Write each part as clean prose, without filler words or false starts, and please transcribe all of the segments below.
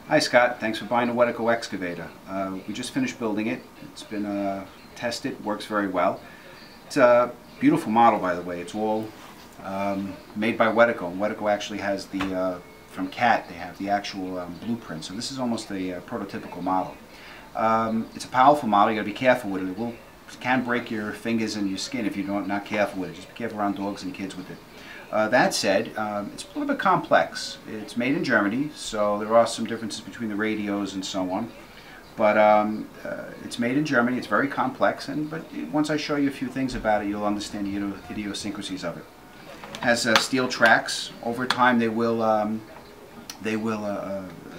Hi Scott, thanks for buying the Wedico Excavator. We just finished building it. It's been tested, works very well. It's a beautiful model, by the way. It's all made by Wedico. And Wedico actually has the, from CAT, they have the actual blueprint. So this is almost a prototypical model. It's a powerful model. You got to be careful with it. It can break your fingers and your skin if you're not careful with it. Just be careful around dogs and kids with it. That said, it's a little bit complex. It's made in Germany, so there are some differences between the radios and so on. But it's made in Germany. It's very complex, but once I show you a few things about it, you'll understand the idiosyncrasies of it. It has steel tracks. Over time, they will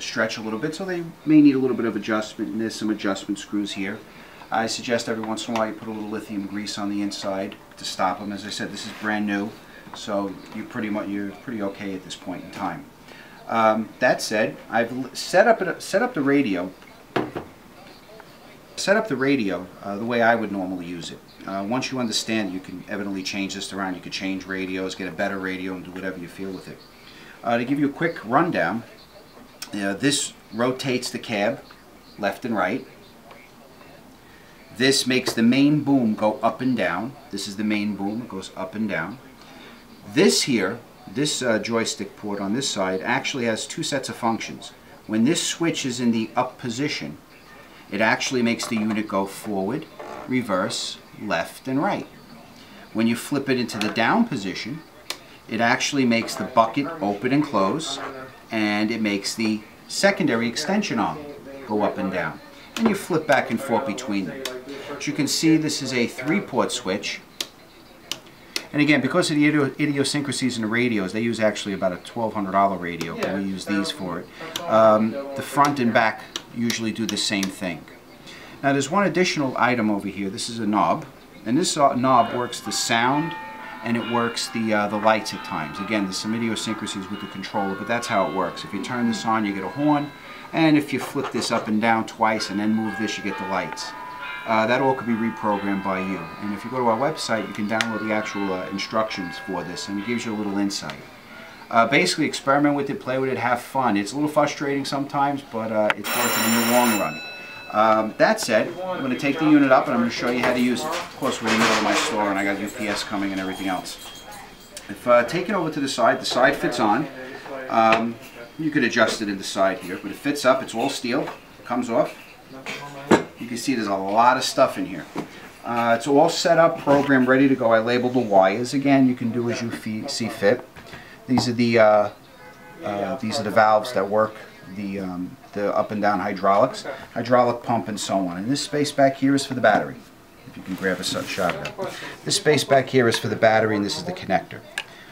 stretch a little bit, so they may need a little bit of adjustment. And there's some adjustment screws here. I suggest every once in a while you put a little lithium grease on the inside to stop them. As I said, this is brand new. So you're pretty okay at this point in time. That said, I've set up the radio the way I would normally use it. Once you understand, you can evidently change this around. You could change radios, get a better radio, and do whatever you feel with it. To give you a quick rundown, this rotates the cab left and right. This makes the main boom go up and down. This is the main boom. It goes up and down. This here, this joystick port on this side actually has two sets of functions. When this switch is in the up position, it actually makes the unit go forward, reverse, left, and right. When you flip it into the down position, it actually makes the bucket open and close, and it makes the secondary extension arm go up and down. And you flip back and forth between them. As you can see, this is a 3-port switch. And again, because of the idiosyncrasies in the radios, they use actually about a $1,200 radio, and we use these for it. The front and back usually do the same thing. Now there's one additional item over here. This is a knob, and this knob works the sound and it works the lights at times. Again, there's some idiosyncrasies with the controller, but that's how it works. If you turn this on, you get a horn, and if you flip this up and down twice and then move this, you get the lights. That all could be reprogrammed by you. And if you go to our website, you can download the actual instructions for this, and it gives you a little insight. Basically, experiment with it, play with it, have fun. It's a little frustrating sometimes, but it's worth it in the long run. That said, I'm going to take the unit up and I'm going to show you how to use it. Of course, we're in the middle of my store and I got UPS coming and everything else. If take it over to the side fits on. You could adjust it in the side here, but it fits up. It's all steel. It comes off. You can see there's a lot of stuff in here. It's all set up, programmed, ready to go. I labeled the wires. Again, you can do as you see fit. These are the valves that work the up and down hydraulic pump, and so on. And this space back here is for the battery. If you can grab a shot of that. This space back here is for the battery, and this is the connector.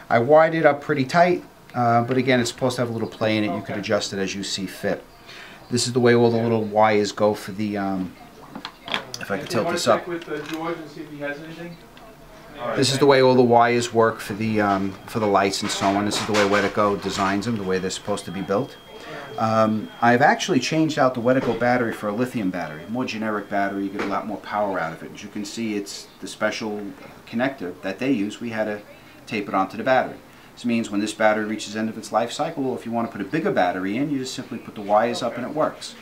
I wired it up pretty tight, but again, it's supposed to have a little play in it. You could adjust it as you see fit. This is the way all the little wires go for the, if I could tilt this up. This is the way all the wires work for the lights and so on. This is the way Wedico designs them, the way they're supposed to be built. I've actually changed out the Wedico battery for a lithium battery. More generic battery, you get a lot more power out of it. As you can see, it's the special connector that they use. We had to tape it onto the battery. This means when this battery reaches the end of its life cycle, or if you want to put a bigger battery in, you just simply put the wires up and it works.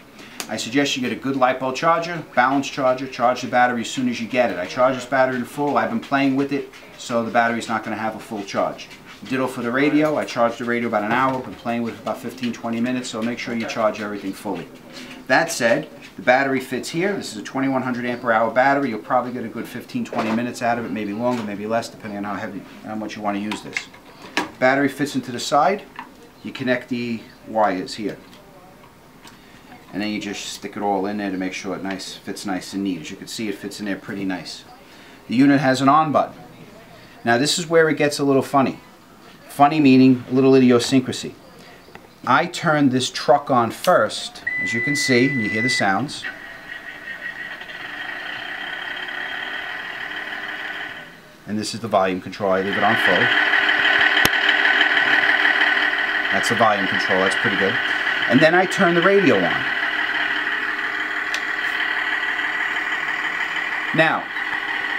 I suggest you get a good LiPo charger, balanced charger, charge the battery as soon as you get it. I charge this battery in full. I've been playing with it, so the battery's not going to have a full charge. Ditto for the radio. I charged the radio about an hour, been playing with it about 15-20 minutes, so make sure you charge everything fully. That said, the battery fits here. This is a 2100 ampere hour battery. You'll probably get a good 15-20 minutes out of it, maybe longer, maybe less, depending on how much you want to use this. Battery fits into the side. You connect the wires here, and then you just stick it all in there to make sure it fits nice and neat. As you can see, it fits in there pretty nice. The unit has an on button. Now this is where it gets a little funny. Funny meaning a little idiosyncrasy. I turned this truck on first, as you can see, and you hear the sounds. And this is the volume control. I leave it on full. That's the volume control. That's pretty good. And then I turn the radio on. Now,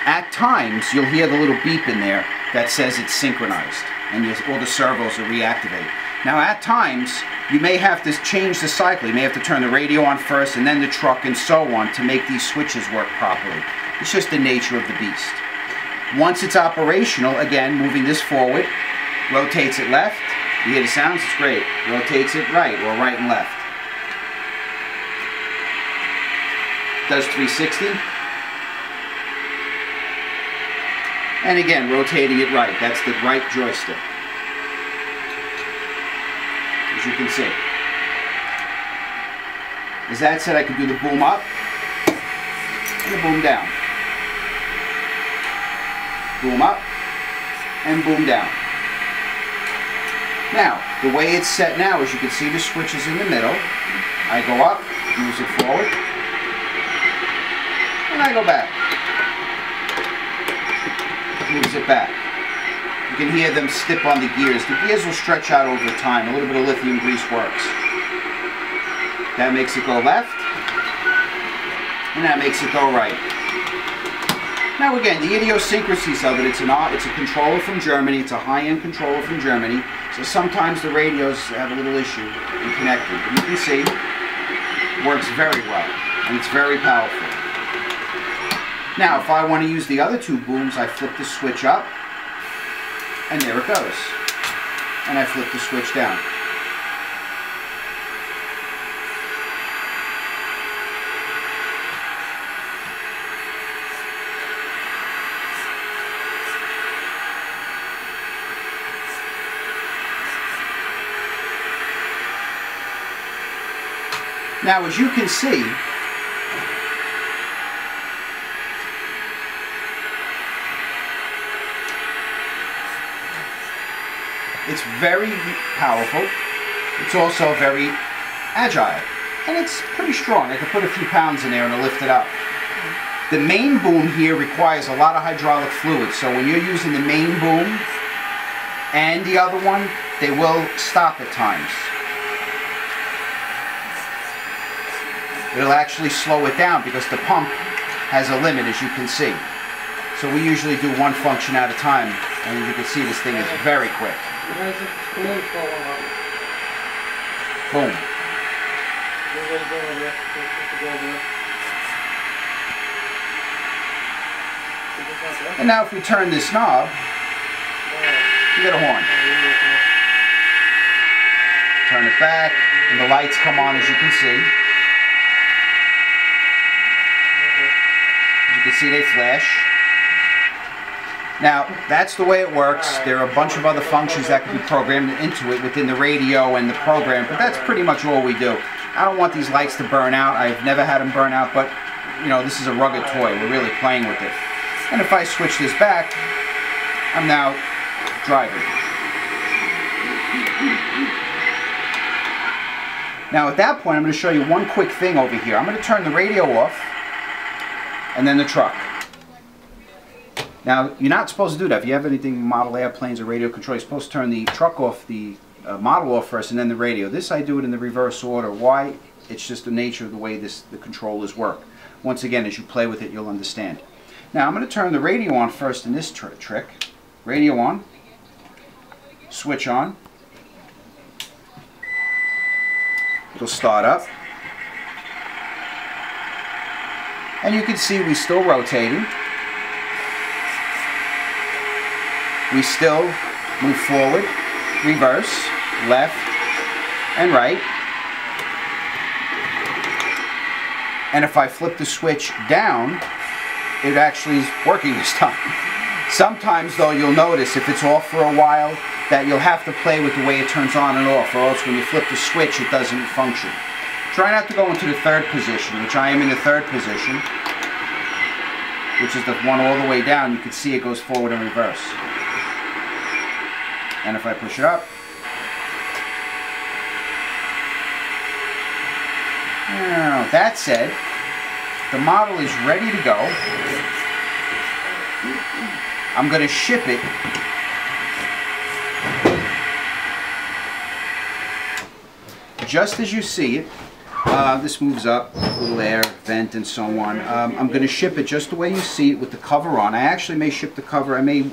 at times, you'll hear the little beep in there that says it's synchronized, and all the servos will reactivate. Now, at times, you may have to change the cycle. You may have to turn the radio on first and then the truck and so on to make these switches work properly. It's just the nature of the beast. Once it's operational, again, moving this forward, rotates it left. You hear the sounds? It's great. Rotates it right, or right and left. Does 360. And again, rotating it right. That's the right joystick, as you can see. As that said, I can do the boom up and the boom down. Boom up and boom down. Now, the way it's set now, as you can see, the switch is in the middle. I go up, moves it forward, and I go back. Moves it back. You can hear them stip on the gears. The gears will stretch out over time. A little bit of lithium grease works. That makes it go left, and that makes it go right. Now again, the idiosyncrasies of it, it's a controller from Germany. It's a high-end controller from Germany. So sometimes the radios have a little issue in connecting. But you can see it works very well, and it's very powerful. Now, if I want to use the other two booms, I flip the switch up, and there it goes. And I flip the switch down. Now, as you can see, it's very powerful. It's also very agile. And it's pretty strong. I could put a few pounds in there and it'll lift it up. The main boom here requires a lot of hydraulic fluid. So when you're using the main boom and the other one, they will stop at times. It'll actually slow it down because the pump has a limit, as you can see. So we usually do one function at a time. And as you can see, this thing is very quick. Boom. And now if we turn this knob, you get a horn. Turn it back, and the lights come on, as you can see. As you can see, they flash. Now, that's the way it works. There are a bunch of other functions that can be programmed into it within the radio and the program, but that's pretty much all we do. I don't want these lights to burn out. I've never had them burn out, but, you know, this is a rugged toy. We're really playing with it. And if I switch this back, I'm now driving. Now, at that point, I'm going to show you one quick thing over here. I'm going to turn the radio off, and then the truck. Now, you're not supposed to do that. If you have anything model airplanes or radio control, you're supposed to turn the truck off, the model off first, and then the radio. This I do it in the reverse order. Why? It's just the nature of the way the controllers work. Once again, as you play with it, you'll understand. Now, I'm going to turn the radio on first in this trick. Radio on. Switch on. It'll start up. And you can see we're still rotating. We still move forward, reverse, left, and right. And if I flip the switch down, it actually is working this time. Sometimes, though, you'll notice if it's off for a while that you'll have to play with the way it turns on and off, or else when you flip the switch, it doesn't function. Try not to go into the third position, which I am in the third position, which is the one all the way down. You can see it goes forward and reverse. And if I push it up, now that said, the model is ready to go. I'm going to ship it just as you see it. This moves up, little air vent and so on. I'm going to ship it just the way you see it with the cover on. I actually may ship the cover. I may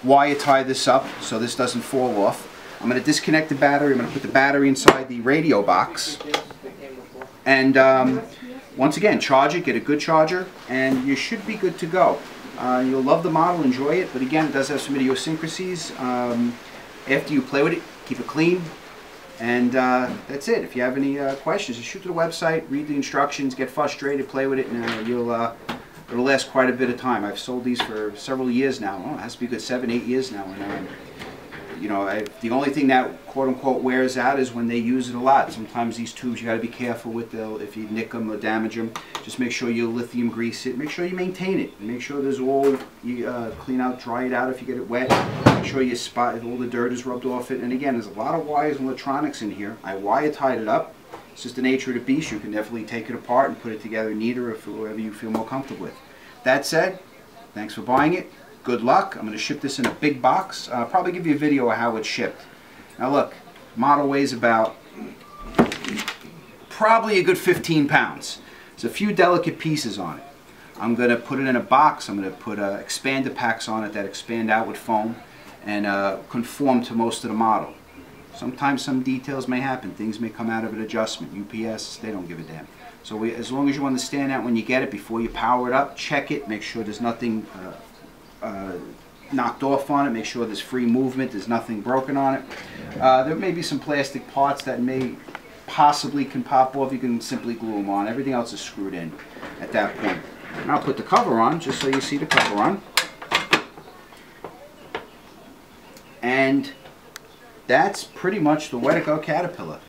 wire tie this up so this doesn't fall off. I'm going to disconnect the battery. I'm going to put the battery inside the radio box. And once again, charge it, get a good charger, and you should be good to go. You'll love the model, enjoy it, but again, it does have some idiosyncrasies. After you play with it, keep it clean, and that's it. If you have any questions, just shoot to the website, read the instructions, get frustrated, play with it, and it'll last quite a bit of time. I've sold these for several years now. Well, it has to be a good 7, 8 years now. And you know, the only thing that quote-unquote wears out is when they use it a lot. Sometimes these tubes you got to be careful with. If you nick them or damage them, just make sure you lithium grease it. Make sure you maintain it. Make sure there's all, you clean out, dry it out if you get it wet. Make sure you spot all the dirt is rubbed off it. And again, there's a lot of wires and electronics in here. I wire tied it up. It's just the nature of the beast. You can definitely take it apart and put it together neater if whoever you feel more comfortable with. That said, thanks for buying it. Good luck. I'm going to ship this in a big box. I'll probably give you a video of how it's shipped. Now look, model weighs about probably a good 15 pounds. There's a few delicate pieces on it. I'm going to put it in a box. I'm going to put expander packs on it that expand out with foam and conform to most of the model. Sometimes some details may happen. Things may come out of an adjustment. UPS, they don't give a damn. So as long as you understand that when you get it, before you power it up, check it, make sure there's nothing knocked off on it, make sure there's free movement, there's nothing broken on it. There may be some plastic parts that may possibly can pop off. You can simply glue them on. Everything else is screwed in at that point. And I'll put the cover on just so you see the cover on. And that's pretty much the Wedico Caterpillar.